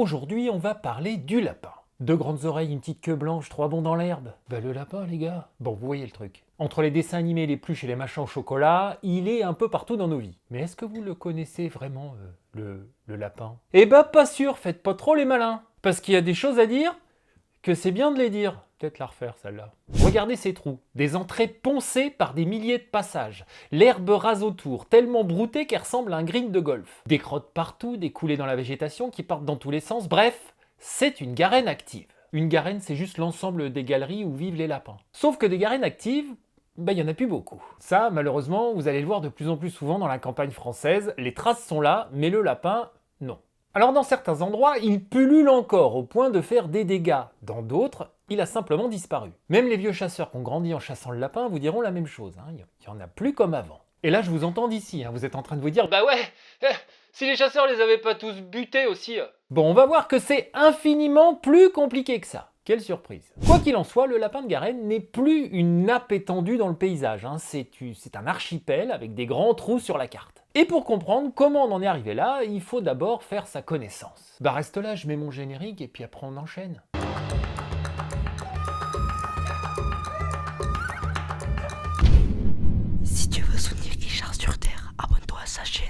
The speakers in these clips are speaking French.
Aujourd'hui, on va parler du lapin. Deux grandes oreilles, une petite queue blanche, trois bonds dans l'herbe. Bah le lapin, les gars. Bon, vous voyez le truc. Entre les dessins animés, les pluches et les machins au chocolat, il est un peu partout dans nos vies. Mais est-ce que vous le connaissez vraiment, le lapin? Eh bah pas sûr, faites pas trop les malins. Parce qu'il y a des choses à dire que c'est bien de les dire. Peut-être la refaire celle-là. Regardez ces trous, des entrées poncées par des milliers de passages, l'herbe rase autour, tellement broutée qu'elle ressemble à un green de golf. Des crottes partout, des coulées dans la végétation qui partent dans tous les sens, bref, c'est une garenne active. Une garenne, c'est juste l'ensemble des galeries où vivent les lapins. Sauf que des garennes actives, il n'y en a plus beaucoup. Ça, malheureusement, vous allez le voir de plus en plus souvent dans la campagne française, les traces sont là, mais le lapin, non. Alors dans certains endroits, il pullule encore au point de faire des dégâts. Dans d'autres, il a simplement disparu. Même les vieux chasseurs qui ont grandi en chassant le lapin vous diront la même chose. Il n'y en a plus comme avant. Et là, je vous entends d'ici. Vous êtes en train de vous dire « Bah ouais, si les chasseurs les avaient pas tous butés aussi... » Bon, on va voir que c'est infiniment plus compliqué que ça. Quelle surprise. Quoi qu'il en soit, le lapin de Garenne n'est plus une nappe étendue dans le paysage. C'est un archipel avec des grands trous sur la carte. Et pour comprendre comment on en est arrivé là, il faut d'abord faire sa connaissance. Bah reste là, je mets mon générique et puis après on enchaîne. Si tu veux soutenir Richard sur Terre, abonne-toi à sa chaîne.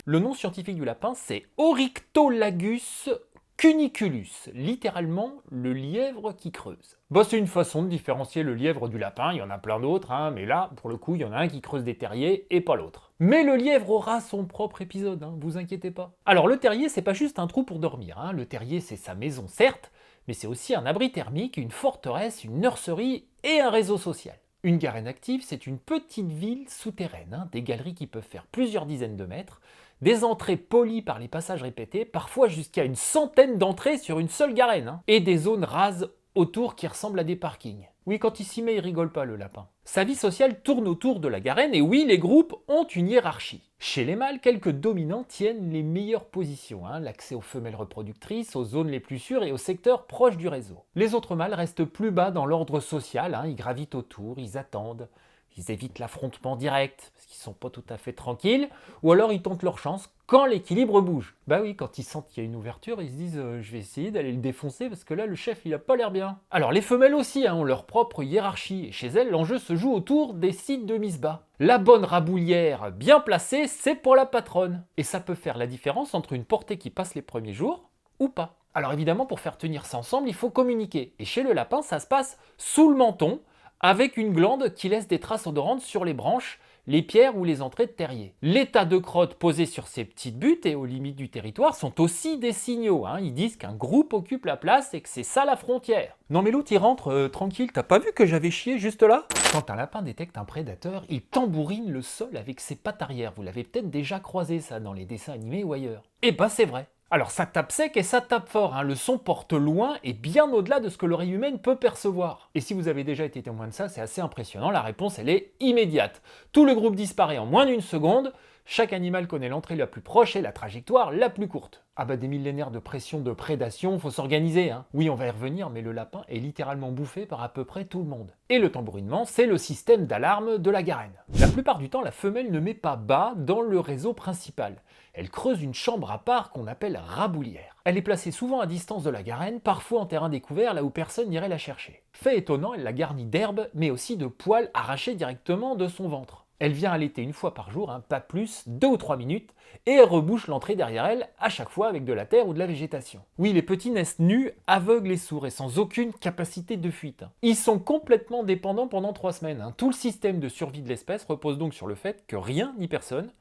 Le nom scientifique du lapin, c'est Oryctolagus cuniculus, littéralement le lièvre qui creuse. C'est une façon de différencier le lièvre du lapin, il y en a plein d'autres, mais là, pour le coup, il y en a un qui creuse des terriers et pas l'autre. Mais le lièvre aura son propre épisode, vous inquiétez pas. Alors le terrier, c'est pas juste un trou pour dormir, le terrier c'est sa maison certes, mais c'est aussi un abri thermique, une forteresse, une nurserie et un réseau social. Une garenne active, c'est une petite ville souterraine, des galeries qui peuvent faire plusieurs dizaines de mètres, des entrées polies par les passages répétés, parfois jusqu'à une centaine d'entrées sur une seule garenne, et des zones rases autour qui ressemblent à des parkings. Oui, quand il s'y met, il rigole pas le lapin. Sa vie sociale tourne autour de la garenne, et oui, les groupes ont une hiérarchie. Chez les mâles, quelques dominants tiennent les meilleures positions, l'accès aux femelles reproductrices, aux zones les plus sûres et aux secteurs proches du réseau. Les autres mâles restent plus bas dans l'ordre social, ils gravitent autour, ils attendent, ils évitent l'affrontement direct, parce qu'ils sont pas tout à fait tranquilles, ou alors ils tentent leur chance quand l'équilibre bouge. Bah oui, quand ils sentent qu'il y a une ouverture, ils se disent je vais essayer d'aller le défoncer parce que là le chef il a pas l'air bien. Alors les femelles aussi ont leur propre hiérarchie, et chez elles l'enjeu se joue autour des sites de mise bas. La bonne raboulière bien placée, c'est pour la patronne. Et ça peut faire la différence entre une portée qui passe les premiers jours ou pas. Alors évidemment, pour faire tenir ça ensemble, il faut communiquer. Et chez le lapin, ça se passe sous le menton, avec une glande qui laisse des traces odorantes sur les branches, les pierres ou les entrées de terrier. Les tas de crottes posées sur ces petites buttes et aux limites du territoire sont aussi des signaux. Ils disent qu'un groupe occupe la place et que c'est ça la frontière. Non mais l'autre il rentre tranquille, t'as pas vu que j'avais chié juste là? Quand un lapin détecte un prédateur, il tambourine le sol avec ses pattes arrière. Vous l'avez peut-être déjà croisé ça dans les dessins animés ou ailleurs. Et bah c'est vrai. Alors ça tape sec et ça tape fort, le son porte loin et bien au-delà de ce que l'oreille humaine peut percevoir. Et si vous avez déjà été témoin de ça, c'est assez impressionnant, la réponse elle est immédiate. Tout le groupe disparaît en moins d'une seconde, chaque animal connaît l'entrée la plus proche et la trajectoire la plus courte. Des millénaires de pression de prédation, faut s'organiser. Oui, on va y revenir, mais le lapin est littéralement bouffé par à peu près tout le monde. Et le tambourinement, c'est le système d'alarme de la garenne. La plupart du temps, la femelle ne met pas bas dans le réseau principal. Elle creuse une chambre à part qu'on appelle raboulière. Elle est placée souvent à distance de la garenne, parfois en terrain découvert, là où personne n'irait la chercher. Fait étonnant, elle la garnit d'herbe, mais aussi de poils arrachés directement de son ventre. Elle vient allaiter une fois par jour, pas plus, 2 ou 3 minutes, et elle rebouche l'entrée derrière elle, à chaque fois avec de la terre ou de la végétation. Oui, les petits naissent nus, aveugles et sourds, et sans aucune capacité de fuite. Ils sont complètement dépendants pendant 3 semaines. Tout le système de survie de l'espèce repose donc sur le fait que rien ni personne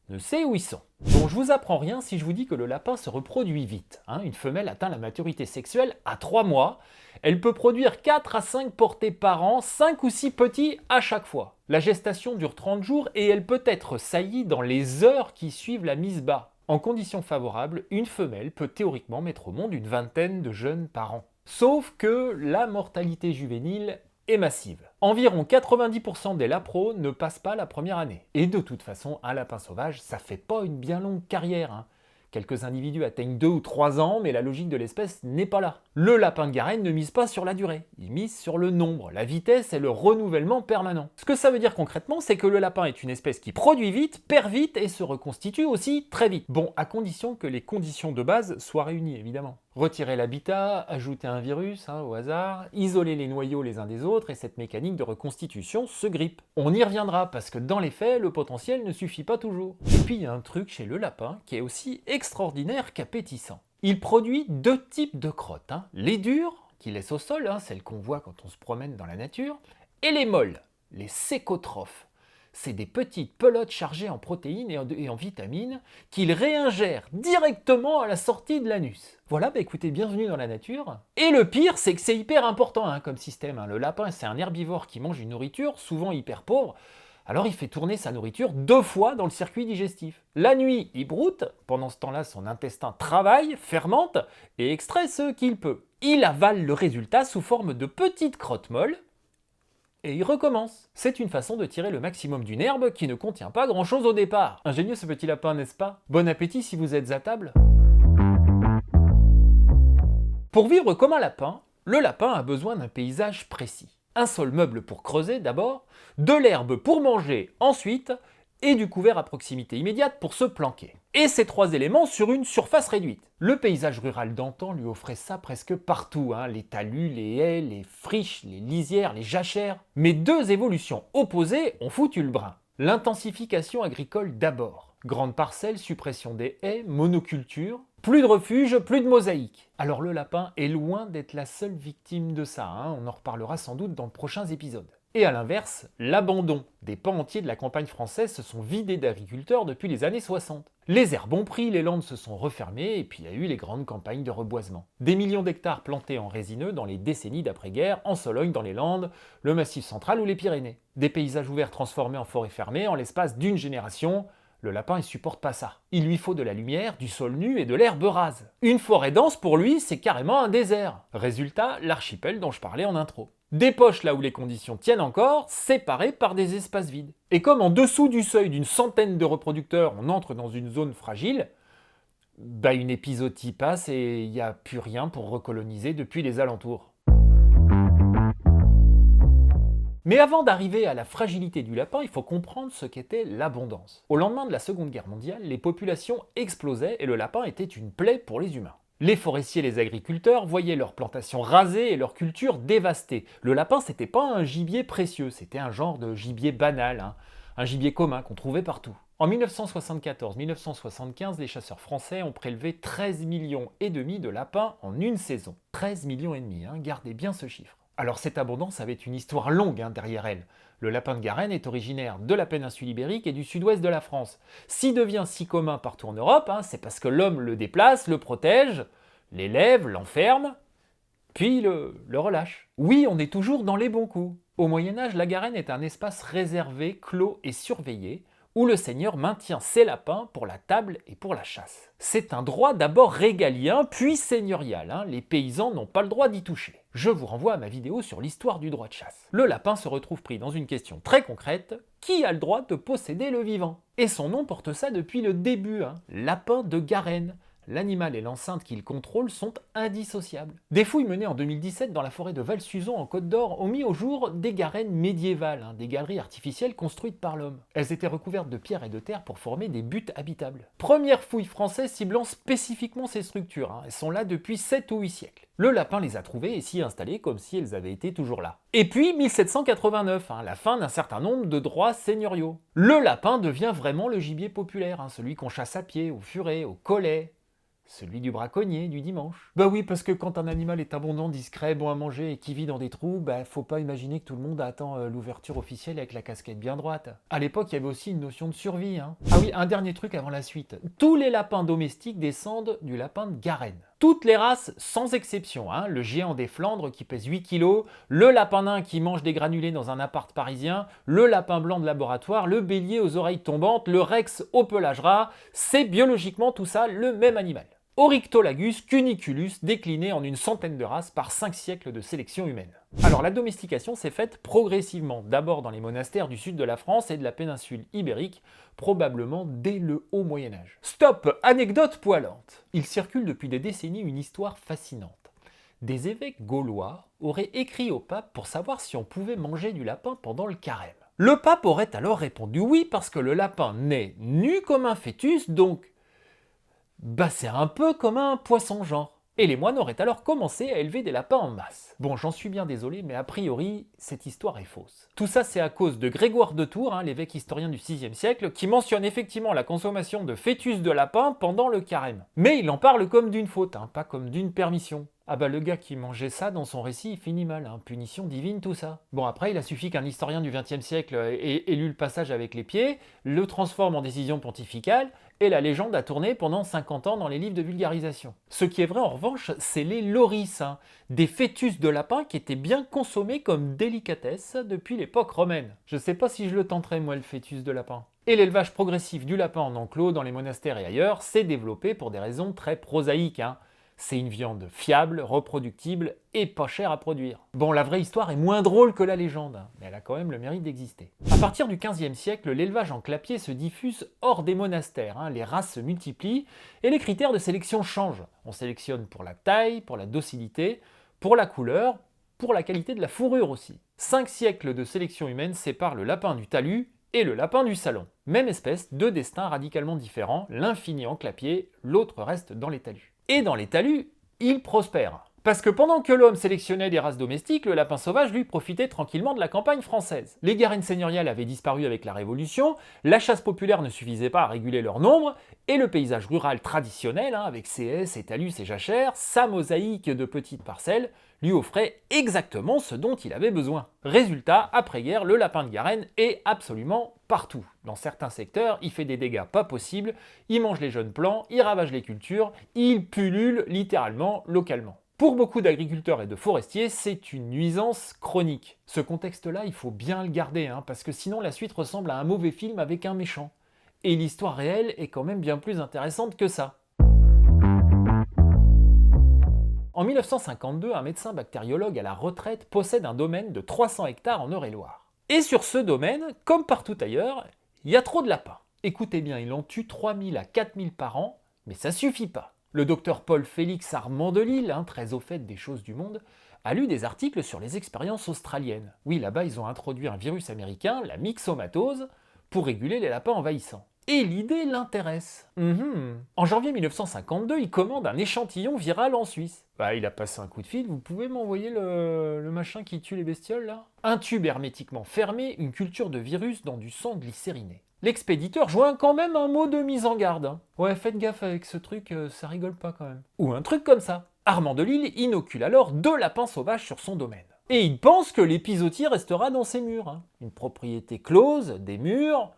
ne sait où ils sont. Bon, je vous apprends rien si je vous dis que le lapin se reproduit vite. Une femelle atteint la maturité sexuelle à 3 mois. Elle peut produire 4 à 5 portées par an, 5 ou 6 petits à chaque fois. La gestation dure 30 jours et elle peut être saillie dans les heures qui suivent la mise bas. En conditions favorables, une femelle peut théoriquement mettre au monde une vingtaine de jeunes par an. Sauf que la mortalité juvénile est massive. Environ 90% des lapros ne passent pas la première année. Et de toute façon, un lapin sauvage, ça fait pas une bien longue carrière. Quelques individus atteignent 2 ou 3 ans, mais la logique de l'espèce n'est pas là. Le lapin de Garenne ne mise pas sur la durée, il mise sur le nombre, la vitesse et le renouvellement permanent. Ce que ça veut dire concrètement, c'est que le lapin est une espèce qui produit vite, perd vite et se reconstitue aussi très vite. Bon, à condition que les conditions de base soient réunies, évidemment. Retirer l'habitat, ajouter un virus au hasard, isoler les noyaux les uns des autres et cette mécanique de reconstitution se grippe. On y reviendra parce que dans les faits, le potentiel ne suffit pas toujours. Et puis il y a un truc chez le lapin qui est aussi extraordinaire qu'appétissant. Il produit 2 types de crottes, les dures, qui laissent au sol, celles qu'on voit quand on se promène dans la nature, et les molles, les sécotrophes. C'est des petites pelotes chargées en protéines et en vitamines qu'il réingère directement à la sortie de l'anus. Voilà, écoutez, bienvenue dans la nature. Et le pire, c'est que c'est hyper important comme système. Le lapin, c'est un herbivore qui mange une nourriture, souvent hyper pauvre, alors il fait tourner sa nourriture 2 fois dans le circuit digestif. La nuit, il broute, pendant ce temps-là, son intestin travaille, fermente et extrait ce qu'il peut. Il avale le résultat sous forme de petites crottes molles, et il recommence. C'est une façon de tirer le maximum d'une herbe qui ne contient pas grand-chose au départ. Ingénieux ce petit lapin, n'est-ce pas? Bon appétit si vous êtes à table. Pour vivre comme un lapin, le lapin a besoin d'un paysage précis. Un sol meuble pour creuser d'abord, de l'herbe pour manger ensuite, et du couvert à proximité immédiate pour se planquer. Et ces 3 éléments sur une surface réduite. Le paysage rural d'antan lui offrait ça presque partout, les talus, les haies, les friches, les lisières, les jachères. Mais 2 évolutions opposées ont foutu le brin. L'intensification agricole d'abord. Grande parcelle, suppression des haies, monoculture, plus de refuge, plus de mosaïque. Alors le lapin est loin d'être la seule victime de ça, on en reparlera sans doute dans de prochains épisodes. Et à l'inverse, l'abandon. Des pans entiers de la campagne française se sont vidés d'agriculteurs depuis les années 60. Les herbes ont pris, les landes se sont refermées, et puis il y a eu les grandes campagnes de reboisement. Des millions d'hectares plantés en résineux dans les décennies d'après-guerre, en Sologne, dans les Landes, le Massif central ou les Pyrénées. Des paysages ouverts transformés en forêts fermées en l'espace d'une génération. Le lapin, il supporte pas ça. Il lui faut de la lumière, du sol nu et de l'herbe rase. Une forêt dense, pour lui, c'est carrément un désert. Résultat, l'archipel dont je parlais en intro. Des poches là où les conditions tiennent encore, séparées par des espaces vides. Et comme en dessous du seuil d'une centaine de reproducteurs, on entre dans une zone fragile, une épizootie passe et il n'y a plus rien pour recoloniser depuis les alentours. Mais avant d'arriver à la fragilité du lapin, il faut comprendre ce qu'était l'abondance. Au lendemain de la Seconde Guerre mondiale, les populations explosaient et le lapin était une plaie pour les humains. Les forestiers et les agriculteurs voyaient leurs plantations rasées et leurs cultures dévastées. Le lapin, c'était pas un gibier précieux, c'était un genre de gibier banal, un gibier commun qu'on trouvait partout. En 1974-1975, les chasseurs français ont prélevé 13,5 millions de lapins en une saison. 13,5 millions, gardez bien ce chiffre. Alors cette abondance avait une histoire longue derrière elle. Le lapin de Garenne est originaire de la péninsule ibérique et du sud-ouest de la France. S'il devient si commun partout en Europe, c'est parce que l'homme le déplace, le protège, l'élève, l'enferme, puis le relâche. Oui, on est toujours dans les bons coups. Au Moyen-Âge, la Garenne est un espace réservé, clos et surveillé, où le seigneur maintient ses lapins pour la table et pour la chasse. C'est un droit d'abord régalien, puis seigneurial. Les paysans n'ont pas le droit d'y toucher. Je vous renvoie à ma vidéo sur l'histoire du droit de chasse. Le lapin se retrouve pris dans une question très concrète, qui a le droit de posséder le vivant? Et son nom porte ça depuis le début, lapin de Garenne. L'animal et l'enceinte qu'il contrôle sont indissociables. Des fouilles menées en 2017 dans la forêt de Val-Suzon en Côte d'Or ont mis au jour des garennes médiévales, des galeries artificielles construites par l'homme. Elles étaient recouvertes de pierre et de terre pour former des buttes habitables. Première fouille française ciblant spécifiquement ces structures. Elles sont là depuis 7 ou 8 siècles. Le lapin les a trouvées et s'y installées comme si elles avaient été toujours là. Et puis 1789, la fin d'un certain nombre de droits seigneuriaux. Le lapin devient vraiment le gibier populaire, celui qu'on chasse à pied, au furet, au collet. Celui du braconnier du dimanche. Bah oui, parce que quand un animal est abondant, discret, bon à manger et qui vit dans des trous, faut pas imaginer que tout le monde attend l'ouverture officielle avec la casquette bien droite. À l'époque, il y avait aussi une notion de survie. Ah oui, un dernier truc avant la suite. Tous les lapins domestiques descendent du lapin de Garenne. Toutes les races, sans exception, le géant des Flandres qui pèse 8 kg, le lapin nain qui mange des granulés dans un appart parisien, le lapin blanc de laboratoire, le bélier aux oreilles tombantes, le rex au pelage ras, c'est biologiquement tout ça le même animal. Oryctolagus cuniculus décliné en une centaine de races par 5 siècles de sélection humaine. Alors la domestication s'est faite progressivement, d'abord dans les monastères du sud de la France et de la péninsule ibérique, probablement dès le haut Moyen-Âge. Stop, anecdote poilante. Il circule depuis des décennies une histoire fascinante. Des évêques gaulois auraient écrit au pape pour savoir si on pouvait manger du lapin pendant le carême. Le pape aurait alors répondu oui parce que le lapin naît nu comme un fœtus, donc c'est un peu comme un poisson genre. Et les moines auraient alors commencé à élever des lapins en masse. Bon, j'en suis bien désolé, mais a priori, cette histoire est fausse. Tout ça, c'est à cause de Grégoire de Tours, l'évêque historien du VIe siècle, qui mentionne effectivement la consommation de fœtus de lapin pendant le carême. Mais il en parle comme d'une faute, pas comme d'une permission. Ah le gars qui mangeait ça dans son récit, il finit mal, punition divine, tout ça. Bon, après, il a suffi qu'un historien du XXe siècle ait lu le passage avec les pieds, le transforme en décision pontificale, et la légende a tourné pendant 50 ans dans les livres de vulgarisation. Ce qui est vrai en revanche, c'est les loris, des fœtus de lapin qui étaient bien consommés comme délicatesse depuis l'époque romaine. Je sais pas si je le tenterai moi le fœtus de lapin. Et l'élevage progressif du lapin en enclos dans les monastères et ailleurs s'est développé pour des raisons très prosaïques. C'est une viande fiable, reproductible et pas chère à produire. Bon, la vraie histoire est moins drôle que la légende, mais elle a quand même le mérite d'exister. À partir du XVe siècle, l'élevage en clapier se diffuse hors des monastères, les races se multiplient et les critères de sélection changent. On sélectionne pour la taille, pour la docilité, pour la couleur, pour la qualité de la fourrure aussi. 5 siècles de sélection humaine séparent le lapin du talus et le lapin du salon. Même espèce, deux destins radicalement différents, l'un finit en clapier, l'autre reste dans les talus. Et dans les talus, il prospère. Parce que pendant que l'homme sélectionnait des races domestiques, le lapin sauvage, lui, profitait tranquillement de la campagne française. Les garènes seigneuriales avaient disparu avec la Révolution, la chasse populaire ne suffisait pas à réguler leur nombre, et le paysage rural traditionnel, avec ses haies, ses talus, ses jachères, sa mosaïque de petites parcelles, lui offrait exactement ce dont il avait besoin. Résultat, après-guerre, le lapin de Garenne est absolument partout. Dans certains secteurs, il fait des dégâts pas possibles, il mange les jeunes plants, il ravage les cultures, il pullule littéralement localement. Pour beaucoup d'agriculteurs et de forestiers, c'est une nuisance chronique. Ce contexte-là, il faut bien le garder, parce que sinon la suite ressemble à un mauvais film avec un méchant. Et l'histoire réelle est quand même bien plus intéressante que ça. En 1952, un médecin bactériologue à la retraite possède un domaine de 300 hectares en Eure-et-Loire. Et sur ce domaine, comme partout ailleurs, il y a trop de lapins. Écoutez bien, il en tue 3000 à 4000 par an, mais ça suffit pas. Le docteur Paul Félix Armand de Lille, très au fait des choses du monde, a lu des articles sur les expériences australiennes. Oui, là-bas, ils ont introduit un virus américain, la myxomatose, pour réguler les lapins envahissants. Et l'idée l'intéresse. En janvier 1952, il commande un échantillon viral en Suisse. Il a passé un coup de fil, vous pouvez m'envoyer le machin qui tue les bestioles là? Un tube hermétiquement fermé, une culture de virus dans du sang glycériné. L'expéditeur joint quand même un mot de mise en garde. Ouais, faites gaffe avec ce truc, ça rigole pas quand même. Ou un truc comme ça. Armand de Lille inocule alors 2 lapins sauvages sur son domaine. Et il pense que l'épisodier restera dans ses murs. Une propriété close, des murs...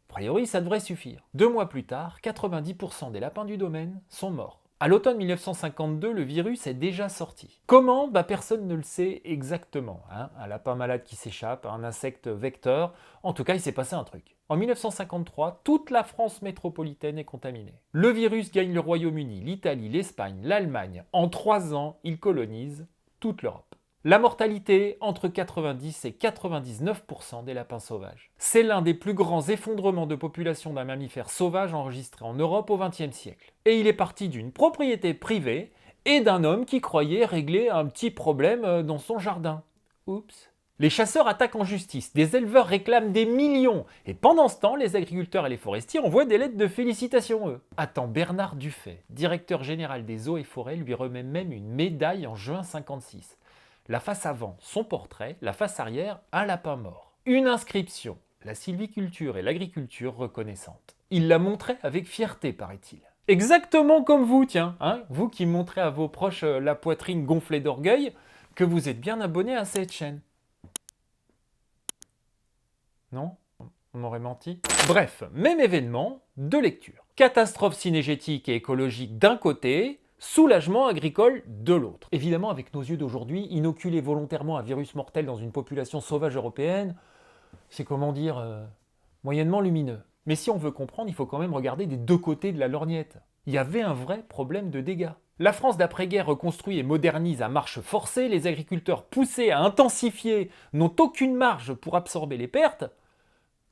A priori, ça devrait suffire. 2 mois plus tard, 90% des lapins du domaine sont morts. À l'automne 1952, le virus est déjà sorti. Comment? Personne ne le sait exactement. Un lapin malade qui s'échappe, un insecte vecteur, en tout cas il s'est passé un truc. En 1953, toute la France métropolitaine est contaminée. Le virus gagne le Royaume-Uni, l'Italie, l'Espagne, l'Allemagne. En 3 ans, il colonise toute l'Europe. La mortalité, entre 90 et 99% des lapins sauvages. C'est l'un des plus grands effondrements de population d'un mammifère sauvage enregistré en Europe au XXe siècle. Et il est parti d'une propriété privée et d'un homme qui croyait régler un petit problème dans son jardin. Oups. Les chasseurs attaquent en justice, des éleveurs réclament des millions, et pendant ce temps, les agriculteurs et les forestiers envoient des lettres de félicitations, eux. Attends, Bernard Dufay, directeur général des eaux et forêts, lui remet même une médaille en juin 1956. La face avant, son portrait, la face arrière, un lapin mort. Une inscription, la sylviculture et l'agriculture reconnaissantes. Il la montrait avec fierté, paraît-il. Exactement comme vous, tiens, vous qui montrez à vos proches la poitrine gonflée d'orgueil, que vous êtes bien abonné à cette chaîne. Non? On m'aurait menti. Bref, même événement, 2 lectures. Catastrophe cinégétique et écologique d'un côté, soulagement agricole de l'autre. Évidemment, avec nos yeux d'aujourd'hui, inoculer volontairement un virus mortel dans une population sauvage européenne, c'est moyennement lumineux. Mais si on veut comprendre, il faut quand même regarder des 2 côtés de la lorgnette. Il y avait un vrai problème de dégâts. La France d'après-guerre reconstruit et modernise à marche forcée, les agriculteurs poussés à intensifier n'ont aucune marge pour absorber les pertes.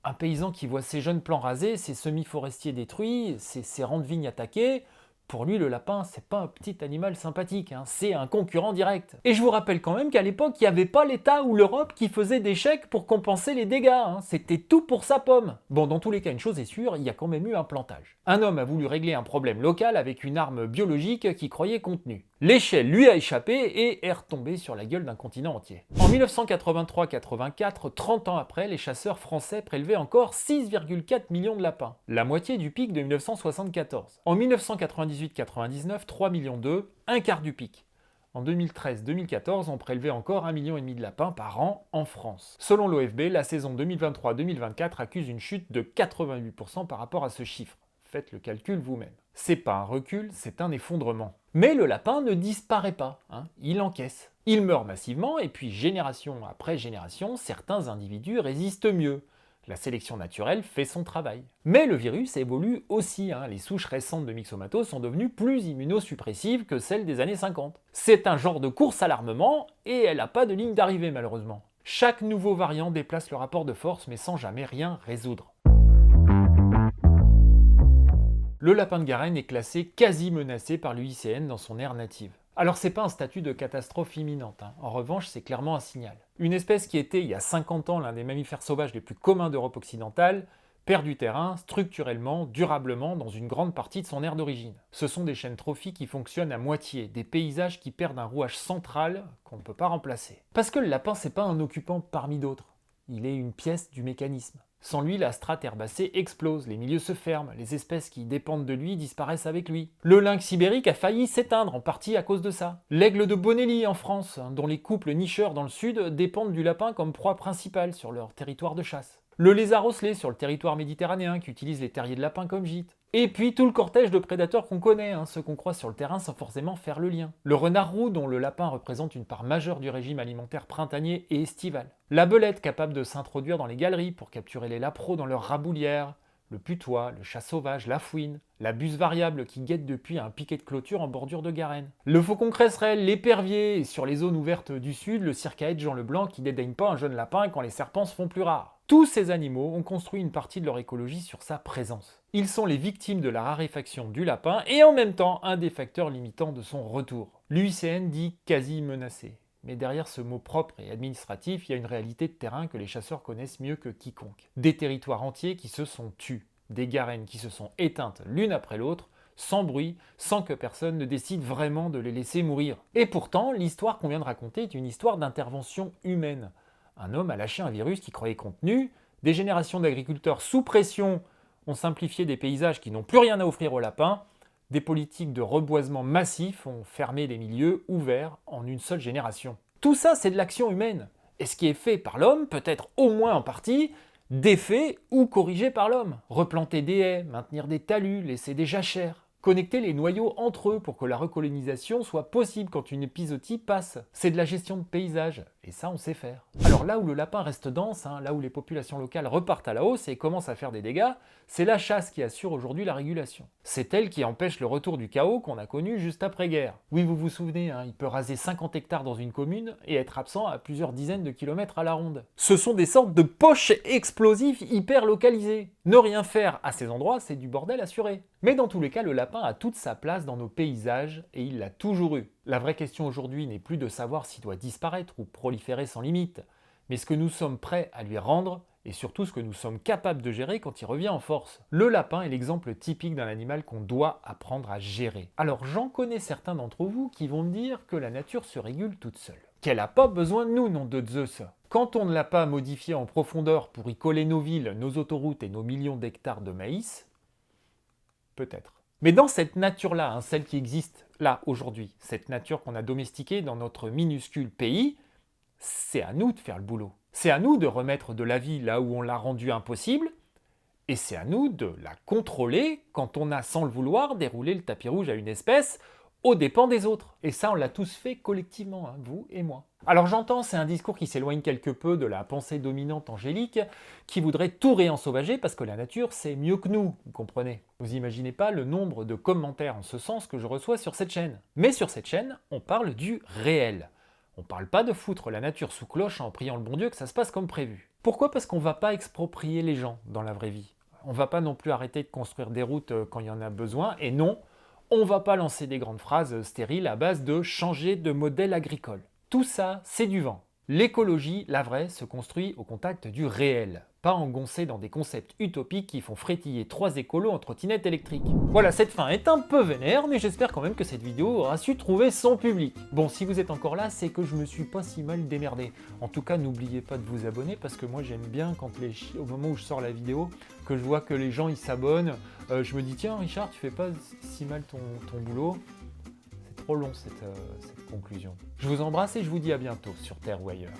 Un paysan qui voit ses jeunes plants rasés, ses semis forestiers détruits, ses rangs de vignes attaqués, pour lui, le lapin, c'est pas un petit animal sympathique, hein, c'est un concurrent direct. Et je vous rappelle quand même qu'à l'époque, il n'y avait pas l'État ou l'Europe qui faisait des chèques pour compenser les dégâts, hein, c'était tout pour sa pomme. Bon, dans tous les cas, une chose est sûre, il y a quand même eu un plantage. Un homme a voulu régler un problème local avec une arme biologique qu'il croyait contenue. L'échelle lui a échappé et est retombée sur la gueule d'un continent entier. En 1983-84, 30 ans après, les chasseurs français prélevaient encore 6,4 millions de lapins, la moitié du pic de 1974. En 1998-99, 3,2 millions, un quart du pic. En 2013-2014, on prélevait encore 1,5 million de lapins par an en France. Selon l'OFB, la saison 2023-2024 accuse une chute de 88% par rapport à ce chiffre. Faites le calcul vous-même. C'est pas un recul, c'est un effondrement. Mais le lapin ne disparaît pas, hein, il encaisse. Il meurt massivement et puis génération après génération, certains individus résistent mieux. La sélection naturelle fait son travail. Mais le virus évolue aussi, hein. Les souches récentes de Myxomatose sont devenues plus immunosuppressives que celles des années 50. C'est un genre de course à l'armement et elle n'a pas de ligne d'arrivée malheureusement. Chaque nouveau variant déplace le rapport de force mais sans jamais rien résoudre. Le lapin de Garenne est classé quasi menacé par l'UICN dans son aire native. Alors c'est pas un statut de catastrophe imminente, hein. En revanche c'est clairement un signal. Une espèce qui était il y a 50 ans l'un des mammifères sauvages les plus communs d'Europe occidentale perd du terrain structurellement, durablement dans une grande partie de son aire d'origine. Ce sont des chaînes trophiques qui fonctionnent à moitié, des paysages qui perdent un rouage central qu'on ne peut pas remplacer. Parce que le lapin c'est pas un occupant parmi d'autres, il est une pièce du mécanisme. Sans lui, la strate herbacée explose, les milieux se ferment, les espèces qui dépendent de lui disparaissent avec lui. Le lynx ibérique a failli s'éteindre, en partie à cause de ça. L'aigle de Bonelli en France, dont les couples nicheurs dans le sud dépendent du lapin comme proie principale sur leur territoire de chasse. Le lézard osselet sur le territoire méditerranéen qui utilise les terriers de lapin comme gîte. Et puis tout le cortège de prédateurs qu'on connaît, hein, ceux qu'on croise sur le terrain sans forcément faire le lien. Le renard roux dont le lapin représente une part majeure du régime alimentaire printanier et estival. La belette capable de s'introduire dans les galeries pour capturer les lapros dans leur raboulière. Le putois, le chat sauvage, la fouine. La buse variable qui guette depuis un piquet de clôture en bordure de Garenne. Le faucon cresserelle, l'épervier et sur les zones ouvertes du sud, le circaète Jean Leblanc qui dédaigne pas un jeune lapin quand les serpents se font plus rares. Tous ces animaux ont construit une partie de leur écologie sur sa présence. Ils sont les victimes de la raréfaction du lapin et en même temps un des facteurs limitants de son retour. L'UICN dit quasi menacé. Mais derrière ce mot propre et administratif, il y a une réalité de terrain que les chasseurs connaissent mieux que quiconque. Des territoires entiers qui se sont tus, des garennes qui se sont éteintes l'une après l'autre, sans bruit, sans que personne ne décide vraiment de les laisser mourir. Et pourtant, l'histoire qu'on vient de raconter est une histoire d'intervention humaine. Un homme a lâché un virus qui croyait contenu, des générations d'agriculteurs sous pression ont simplifié des paysages qui n'ont plus rien à offrir aux lapins, des politiques de reboisement massif ont fermé des milieux ouverts en une seule génération. Tout ça, c'est de l'action humaine. Et ce qui est fait par l'homme peut être au moins en partie défait ou corrigé par l'homme. Replanter des haies, maintenir des talus, laisser des jachères. Connecter les noyaux entre eux pour que la recolonisation soit possible quand une épizootie passe. C'est de la gestion de paysage, et ça on sait faire. Alors là où le lapin reste dense, hein, là où les populations locales repartent à la hausse et commencent à faire des dégâts, c'est la chasse qui assure aujourd'hui la régulation. C'est elle qui empêche le retour du chaos qu'on a connu juste après-guerre. Oui, vous vous souvenez, hein, il peut raser 50 hectares dans une commune et être absent à plusieurs dizaines de kilomètres à la ronde. Ce sont des sortes de poches explosifs hyper localisés. Ne rien faire à ces endroits, c'est du bordel assuré. Mais dans tous les cas, le lapin a toute sa place dans nos paysages et il l'a toujours eu. La vraie question aujourd'hui n'est plus de savoir s'il doit disparaître ou proliférer sans limite, mais ce que nous sommes prêts à lui rendre et surtout ce que nous sommes capables de gérer quand il revient en force. Le lapin est l'exemple typique d'un animal qu'on doit apprendre à gérer. Alors j'en connais certains d'entre vous qui vont me dire que la nature se régule toute seule. Qu'elle n'a pas besoin de nous, nom de Zeus. Quand on ne l'a pas modifiée en profondeur pour y coller nos villes, nos autoroutes et nos millions d'hectares de maïs, peut-être. Mais dans cette nature-là, hein, celle qui existe là aujourd'hui, cette nature qu'on a domestiquée dans notre minuscule pays, c'est à nous de faire le boulot. C'est à nous de remettre de la vie là où on l'a rendue impossible, et c'est à nous de la contrôler quand on a, sans le vouloir, déroulé le tapis rouge à une espèce aux dépens des autres. Et ça, on l'a tous fait collectivement, hein, vous et moi. Alors j'entends, c'est un discours qui s'éloigne quelque peu de la pensée dominante angélique, qui voudrait tout réensauvager parce que la nature, c'est mieux que nous, vous comprenez. Vous imaginez pas le nombre de commentaires en ce sens que je reçois sur cette chaîne. Mais sur cette chaîne, on parle du réel. On parle pas de foutre la nature sous cloche en priant le bon Dieu que ça se passe comme prévu. Pourquoi? Parce qu'on va pas exproprier les gens dans la vraie vie. On va pas non plus arrêter de construire des routes quand il y en a besoin, et non, on va pas lancer des grandes phrases stériles à base de changer de modèle agricole. Tout ça, c'est du vent. L'écologie, la vraie, se construit au contact du réel, pas engoncée dans des concepts utopiques qui font frétiller 3 écolos en trottinette électrique. Voilà, cette fin est un peu vénère, mais j'espère quand même que cette vidéo aura su trouver son public. Bon, si vous êtes encore là, c'est que je me suis pas si mal démerdé. En tout cas, n'oubliez pas de vous abonner, parce que moi j'aime bien quand au moment où je sors la vidéo, que je vois que les gens ils s'abonnent, je me dis tiens Richard, tu fais pas si mal ton boulot. Trop long cette conclusion. Je vous embrasse et je vous dis à bientôt sur Terre ou ailleurs.